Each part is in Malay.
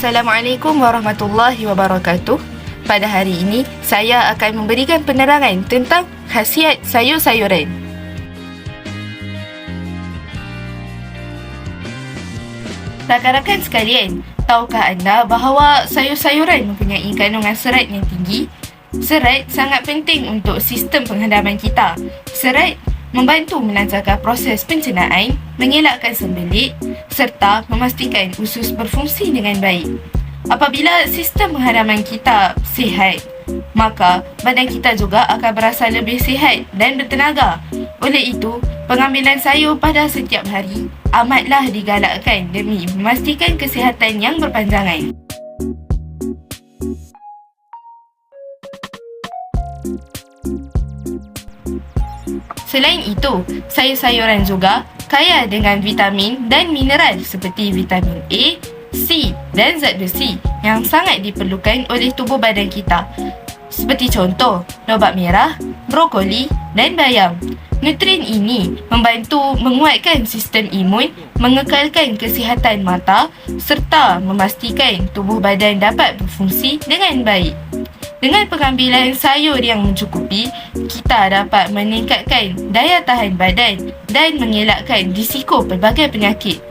Assalamualaikum warahmatullahi wabarakatuh. Pada hari ini, saya akan memberikan penerangan tentang khasiat sayur-sayuran. Rakan-rakan sekalian, tahukah anda bahawa sayur-sayuran mempunyai kandungan serat yang tinggi? Serat sangat penting untuk sistem penghendaman kita. Serat membantu melancarkan proses pencernaan, mengelakkan sembelit serta memastikan usus berfungsi dengan baik. Apabila sistem penghadaman kita sihat, maka badan kita juga akan berasa lebih sihat dan bertenaga. Oleh itu, pengambilan sayur pada setiap hari amatlah digalakkan demi memastikan kesihatan yang berpanjangan. Selain itu, sayur-sayuran juga kaya dengan vitamin dan mineral seperti vitamin A, C dan zat besi yang sangat diperlukan oleh tubuh badan kita. Seperti contoh, lobak merah, brokoli dan bayam. Nutrien ini membantu menguatkan sistem imun, mengekalkan kesihatan mata serta memastikan tubuh badan dapat berfungsi dengan baik. Dengan pengambilan sayur yang mencukupi, kita dapat meningkatkan daya tahan badan dan mengelakkan risiko pelbagai penyakit.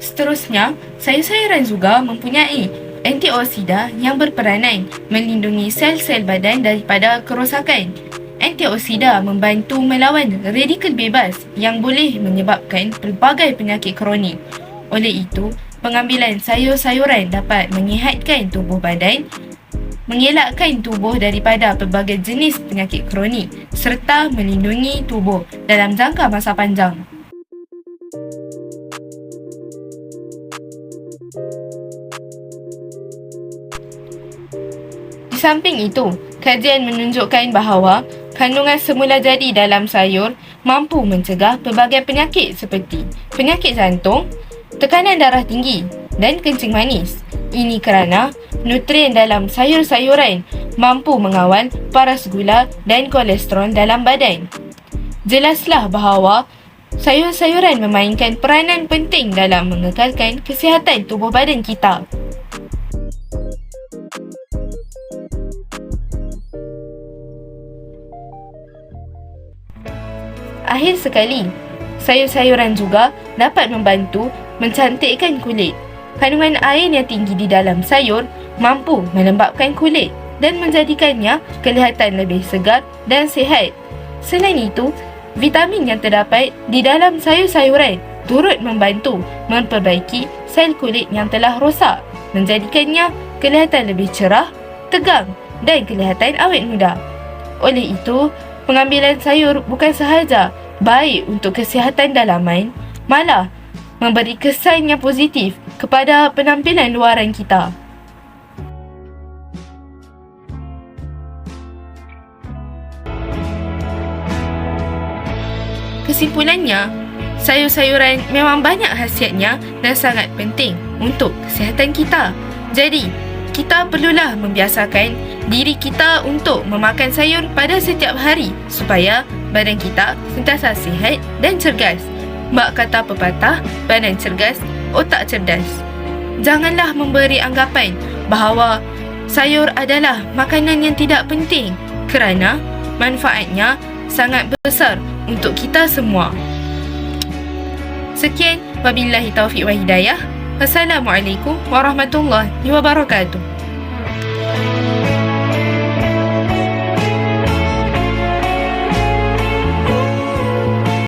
Seterusnya, sayur-sayuran juga mempunyai antioksida yang berperanan melindungi sel-sel badan daripada kerosakan. Antioksida membantu melawan radikal bebas yang boleh menyebabkan pelbagai penyakit kronik. Oleh itu, pengambilan sayur-sayuran dapat menyihatkan tubuh badan, mengelakkan tubuh daripada pelbagai jenis penyakit kronik serta melindungi tubuh dalam jangka masa panjang. Di samping itu, kajian menunjukkan bahawa kandungan semula jadi dalam sayur mampu mencegah pelbagai penyakit seperti penyakit jantung, tekanan darah tinggi dan kencing manis. Ini kerana nutrien dalam sayur-sayuran mampu mengawal paras gula dan kolesterol dalam badan. Jelaslah bahawa sayur-sayuran memainkan peranan penting dalam mengekalkan kesihatan tubuh badan kita. Akhir sekali, sayur-sayuran juga dapat membantu mencantikkan kulit. Kandungan air yang tinggi di dalam sayur mampu melembapkan kulit dan menjadikannya kelihatan lebih segar dan sihat. Selain itu, vitamin yang terdapat di dalam sayur-sayuran turut membantu memperbaiki sel kulit yang telah rosak, menjadikannya kelihatan lebih cerah, tegang dan kelihatan awet muda. Oleh itu, pengambilan sayur bukan sahaja baik untuk kesihatan dalaman, malah memberi kesan yang positif kepada penampilan luaran kita. Kesimpulannya, sayur-sayuran memang banyak khasiatnya dan sangat penting untuk kesihatan kita. Jadi, kita perlulah membiasakan diri kita untuk memakan sayur pada setiap hari supaya badan kita sentiasa sihat dan cergas. Mak kata pepatah, badan cergas, otak cerdas. Janganlah memberi anggapan bahawa sayur adalah makanan yang tidak penting kerana manfaatnya sangat besar untuk kita semua. Sekian, wabillahi taufiq wa hidayah. Assalamualaikum warahmatullahi wabarakatuh.